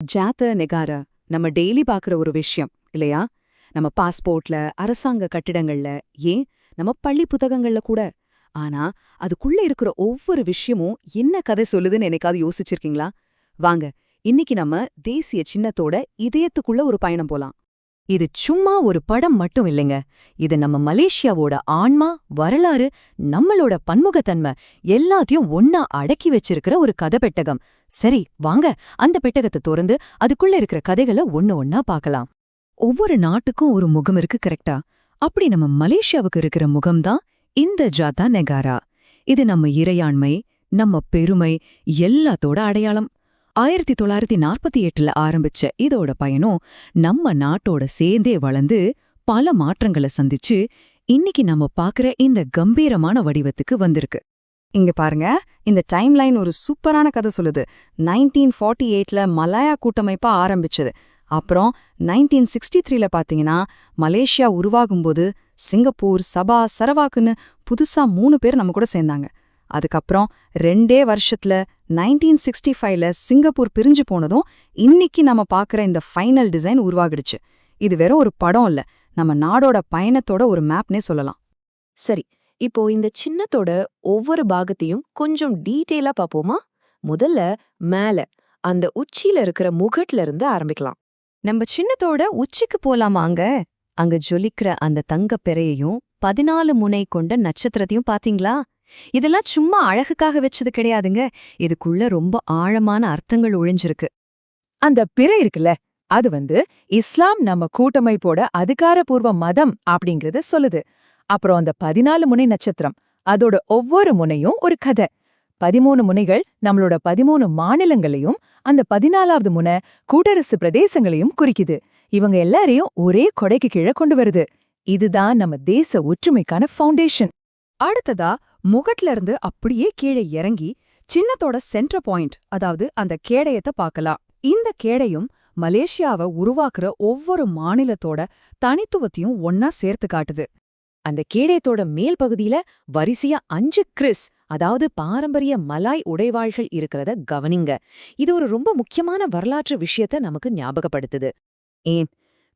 ஜாத்த நெகார நம்ம டெய்லி பார்க்குற ஒரு விஷயம் இல்லையா? நம்ம பாஸ்போர்ட்ல, அரசாங்க கட்டிடங்கள்ல, ஏன் நம்ம பள்ளி புத்தகங்கள்ல கூட. ஆனா அதுக்குள்ள இருக்கிற ஒவ்வொரு விஷயமும் என்ன கதை சொல்லுதுன்னு என்னைக்காவது யோசிச்சிருக்கீங்களா? வாங்க, இன்னைக்கு நம்ம தேசிய சின்னத்தோட இதயத்துக்குள்ள ஒரு பயணம் போலாம். இது சும்மா ஒரு படம் மட்டும் இல்லைங்க. இது நம்ம மலேசியாவோட ஆன்மா, வரலாறு, நம்மளோட பன்முகத்தன்மை எல்லாத்தையும் ஒன்னா அடக்கி வச்சிருக்கிற ஒரு கதை பெட்டகம். சரி, வாங்க அந்த பெட்டகத்தை திறந்து அதுக்குள்ள இருக்கிற கதைகளை ஒன்னா பார்க்கலாம். ஒவ்வொரு நாட்டுக்கும் ஒரு முகம் இருக்கு, கரெக்டா? அப்படி நம்ம மலேசியாவுக்கு இருக்கிற முகம்தான் இந்த ஜாத்தா நெகாரா. இது நம்ம இறையாண்மை, நம்ம பெருமை எல்லாத்தோட அடையாளம். 1948ல ஆரம்பிச்ச இதோட பயணம் நம்ம நாட்டோட சேர்ந்தே வளர்ந்து பல மாற்றங்களை சந்திச்சு இன்னைக்கு நம்ம பாக்குற இந்த கம்பீரமான வடிவத்துக்கு வந்திருக்கு. இங்க பாருங்க, இந்த டைம்லைன் ஒரு சூப்பரான கதை சொல்லுது. 1948ல மலாயா கூட்டமைப்பா ஆரம்பிச்சது. அப்புறம் 1963ல பாத்தீங்கன்னா மலேசியா உருவாகும்போது சிங்கப்பூர், சபா, சரவாக்குன்னு புதுசா 3 பேர் நம்ம கூட சேர்ந்தாங்க. அதுக்கப்புறம் 2 வருஷத்துல 1965ல சிங்கப்பூர் பிரிஞ்சு போனதும் இன்னைக்கு நம்ம பார்க்குற இந்த ஃபைனல் டிசைன் உருவாகிடுச்சு. இது வெறும் ஒரு படம் இல்ல, நம்ம நாடோட பயணத்தோட ஒரு மேப்னே சொல்லலாம். சரி, இப்போ இந்த சின்னத்தோட ஒவ்வொரு பாகத்தையும் கொஞ்சம் டீட்டெயிலா பாப்போமா? முதல்ல மேல அந்த உச்சியில இருக்கிற முகட்ல இருந்து ஆரம்பிக்கலாம். நம்ம சின்னத்தோட உச்சிக்கு போலாமாங்க? அங்க ஜொலிக்கிற அந்த தங்கப் பெறையையும் 14 முனை கொண்ட நட்சத்திரத்தையும் பாத்தீங்களா? இதெல்லாம் சும்மா அழகுக்காக வச்சது கிடையாதுங்க. இதுக்குள்ள ரொம்ப ஆழமான அர்த்தங்கள் ஒழிஞ்சிருக்கு. அந்த பிறை இருக்குல்ல, அது இஸ்லாம் நம்ம கூட்டமைப்போட அதிகாரப்பூர்வ மதம் அப்படிங்கறத சொல்லுது. அப்புறம் அந்த 14 முனை நட்சத்திரம், அதோட ஒவ்வொரு முனையும் ஒரு கதை. 13 முனைகள் நம்மளோட 13 மாநிலங்களையும், அந்த 14வது முனை கூட்டரசு பிரதேசங்களையும் குறிக்குது. இவங்க எல்லாரையும் ஒரே கொடைக்கு கீழே கொண்டு வருது. இதுதான் நம்ம தேச ஒற்றுமைக்கான ஃபவுண்டேஷன். அடுத்ததா முகட்ல இருந்து அப்படியே கீழே இறங்கி சின்னத்தோட சென்டர் பாயிண்ட், அதாவது அந்த கேடயத்தை பார்க்கலாம். இந்த கேடயம் மலேசியாவை உருவாக்குற ஒவ்வொரு மாநிலத்தோட தனித்துவத்தையும் ஒன்னா சேர்த்து காட்டுது. அந்த கேடயத்தோட மேல் பகுதியில வரிசையா 5 கிறிஸ், அதாவது பாரம்பரிய மலாய் உடைவாள்கள் இருக்கிறத கவனிங்க. இது ஒரு ரொம்ப முக்கியமான வரலாற்று விஷயத்த நமக்கு ஞாபகப்படுத்துது. ஏன்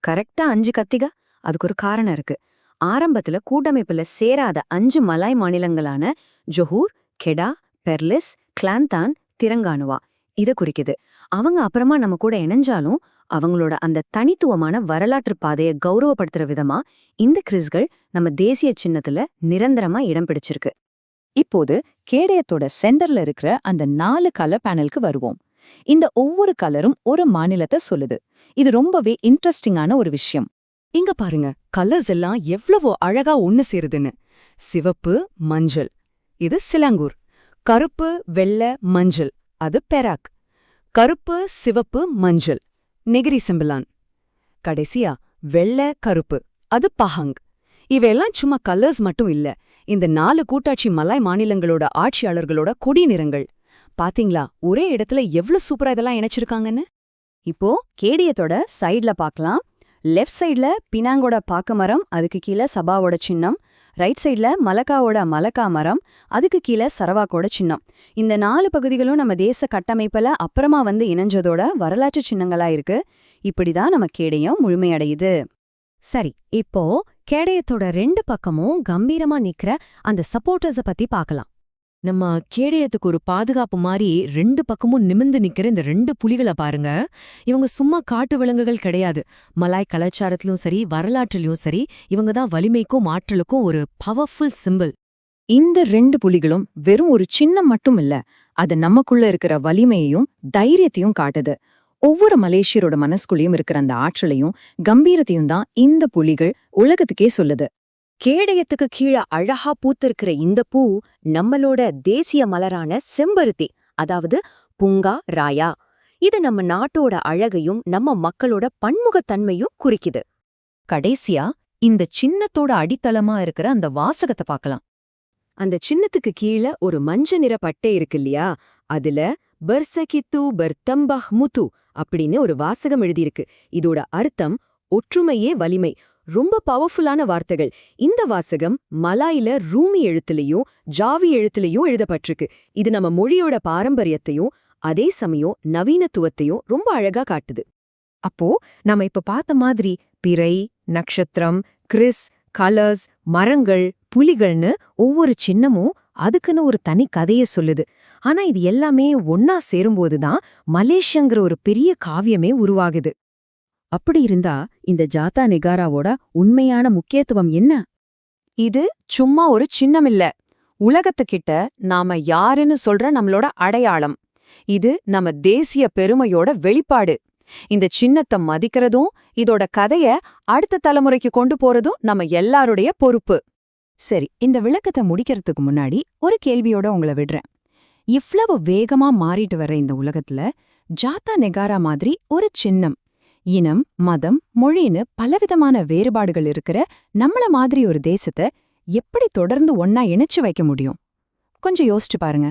கரெக்டா 5 கத்திக? அதுக்கு ஒரு காரணம் இருக்கு. ஆரம்பத்துல கூட்டமைப்புல சேராத 5 மலாய் மாநிலங்களான ஜொஹூர், கெடா, பெர்லிஸ், கிளாந்தான், திரங்கானுவா இத குறிக்குது. அவங்க அப்புறமா நம்ம கூட இணைஞ்சாலும் அவங்களோட அந்த தனித்துவமான வரலாற்று பாதையை கௌரவப்படுத்துற விதமா இந்த கிறிஸ்கள் நம்ம தேசிய சின்னத்துல நிரந்தரமா இடம் பிடிச்சிருக்கு. இப்போது கேடயத்தோட சென்டர்ல இருக்கிற அந்த 4 கலர் பேனலுக்கு வருவோம். இந்த ஒவ்வொரு கலரும் ஒரு மாநிலத்தை சொல்லுது. இது ரொம்பவே இன்ட்ரெஸ்டிங்கான ஒரு விஷயம். இங்க பாருங்க, கலர்ஸ் எல்லாம் எவ்வளவோ அழகா ஒன்னு சேருதுன்னு. சிவப்பு, மஞ்சள், இது சிலாங்கூர். கருப்பு, வெள்ளை, மஞ்சள், அது பெராக். கருப்பு, சிவப்பு, மஞ்சள், நெகிரி சிம்பிளான். கடைசியா வெள்ளை, கருப்பு, அது பஹங். இவையெல்லாம் சும்மா கலர்ஸ் மட்டும் இல்ல, இந்த 4 கூட்டாட்சி மலாய் மாநிலங்களோட ஆட்சியாளர்களோட கொடி நிறங்கள். பாத்தீங்களா ஒரே இடத்துல எவ்வளவு சூப்பரா இதெல்லாம் இணைச்சிருக்காங்கன்னு? இப்போ கேடயத்தோட சைட்ல பார்க்கலாம். லெஃப்ட் சைட்ல பினாங்கோட பாக்கு மரம், அதுக்கு கீழே சபாவோட சின்னம். ரைட் சைட்ல மலக்காவோட மலக்கா மரம், அதுக்கு கீழே சரவாக்கோட சின்னம். இந்த 4 பகுதிகளும் நம்ம தேச கட்டமைப்புல அப்புறமா இணைஞ்சதோட வரலாற்று சின்னங்களா இருக்கு. இப்படிதான் நம்ம கேடயம் முழுமையடையுது. சரி, இப்போ கேடயத்தோட 2 பக்கமும் கம்பீரமா நிக்கிற அந்த சப்போர்ட்டர்ஸ பத்தி பார்க்கலாம். நம்ம கேடயத்துக்கு ஒரு பாதுகாப்பு மாதிரி 2 பக்கமும் நிமிந்து நிக்கிற இந்த 2 புலிகளை பாருங்க. இவங்க சும்மா காட்டு விலங்குகள் கிடையாது. மலாய் கலாச்சாரத்திலும் சரி, வரலாற்றிலும் சரி, இவங்க தான் வலிமைக்கும் ஆற்றலுக்கும் ஒரு பவர்ஃபுல் சிம்பிள். இந்த 2 புலிகளும் வெறும் ஒரு சின்னம் மட்டும் இல்ல, அது நமக்குள்ள இருக்கிற வலிமையையும் தைரியத்தையும் காட்டுது. ஒவ்வொரு மலேசியரோட மனசுக்குள்ளேயும் இருக்கிற அந்த ஆற்றலையும் கம்பீரத்தையும் தான் இந்த புலிகள் உலகத்துக்கே சொல்லுது. கேடயத்துக்கு கீழே அழகா பூத்திருக்கிற இந்த பூ நம்மளோட தேசிய மலரான செம்பருத்தி, அதாவது புங்கா ராயா. இது நம்ம நாட்டோட அழகையும் நம்ம மக்களோட பன்முகத்தன்மையும் குறிக்குது. கடைசியா இந்த சின்னத்தோட அடித்தளமா இருக்கிற அந்த வாசகத்தை பார்க்கலாம். அந்த சின்னத்துக்கு கீழே ஒரு மஞ்ச நிற பட்டை இருக்கு இல்லையா? அதுல பர்சகித்து பர்தம்பஹ் முத்து அப்படின்னு ஒரு வாசகம் எழுதியிருக்கு. இதோட அர்த்தம் ஒற்றுமையே வலிமை. ரொம்ப பவர்ஃபுல்லான வார்த்தைகள். இந்த வாசகம் மலாயில ரூமி எழுத்துலயும் ஜாவி எழுத்துலயும் எழுதப்பட்டிருக்கு. இது நம்ம மொழியோட பாரம்பரியத்தையும் அதே சமயம் நவீனத்துவத்தையும் ரொம்ப அழகா காட்டுது. அப்போ நம்ம இப்ப பார்த்த மாதிரி பிறை, நட்சத்திரம், கிறிஸ், கலர்ஸ், மரங்கள், புலிகள்னு ஒவ்வொரு சின்னமும் அதுக்குன்னு ஒரு தனி கதைய சொல்லுது. ஆனா இது எல்லாமே ஒன்னா சேரும்போதுதான் மலேசியங்கிற ஒரு பெரிய காவியமே உருவாகுது. அப்படி இருந்தா இந்த ஜாத்தா நெகாராவோட உண்மையான முக்கியத்துவம் என்ன? இது சும்மா ஒரு சின்னமில்ல, உலகத்துக்கிட்ட நாம யாருன்னு சொல்ற நம்மளோட அடையாளம். இது நம்ம தேசிய பெருமையோட வெளிப்பாடு. இந்த சின்னத்தை மதிக்கிறதும் இதோட கதைய அடுத்த தலைமுறைக்கு கொண்டு போறதும் நம்ம எல்லாருடைய பொறுப்பு. சரி, இந்த விளக்கத்தை முடிக்கிறதுக்கு முன்னாடி ஒரு கேள்வியோட உங்களை விடுறேன். இவ்வளவு வேகமா மாறிட்டு வர்ற இந்த உலகத்துல ஜாத்தா நெகாரா மாதிரி ஒரு சின்னம், இனம், மதம், மொழின்னு பலவிதமான வேறுபாடுகள் இருக்கிற நம்மள மாதிரி ஒரு தேசத்தை எப்படி தொடர்ந்து ஒன்னா இணைச்சு வைக்க முடியும்? கொஞ்சம் யோசிச்சு பாருங்க.